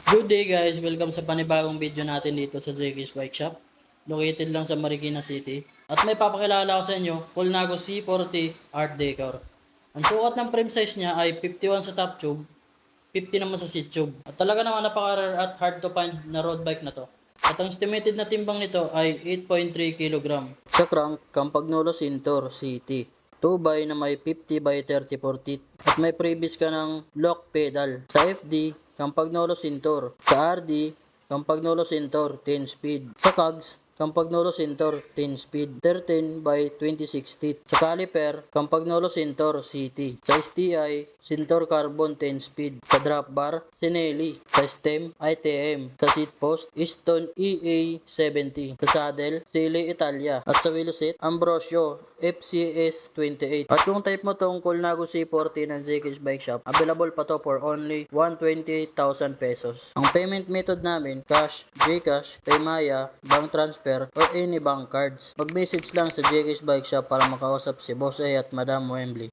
Good day guys! Welcome sa panibagong video natin dito sa Zeki's Bike Shop. Located lang sa Marikina City. At may papakilala ko sa inyo, Colnago C40 Art Decor. Ang sukat ng frame size niya ay 51 sa top tube, 50 naman sa seat tube. At talaga naman napaka-rare at hard to find na road bike na to. At ang estimated na timbang nito ay 8.3 kg. Sa crank, Campagnolo Sintor CT. 2x na may 50 by 34 teeth. At may previous ka ng lock pedal. Sa FD, Campagnolo Sintor. Sa RD, Campagnolo Sintor 10 speed. Sa CAGS, Campagnolo Sintor 10 speed. 13 by 26 teeth. Sa caliper, Campagnolo Sintor CT. Sa STI, Sintor Carbon 10 speed. Sa drop bar, Sinelli. Sa stem, ITM. Sa seat post, Easton EA70. Sa saddle, Sili Italia. At sa wheelset, Ambrosio FCS 28. At kung type mo tong Colnago C40 ng Zeki's Bike Shop, available pa to for only 120,000 pesos. Ang payment method namin, cash, Gcash, Paymaya, bank transfer, or any bank cards. Mag-message lang sa Zeki's Bike Shop para makausap si Boss A at Madam Wembley.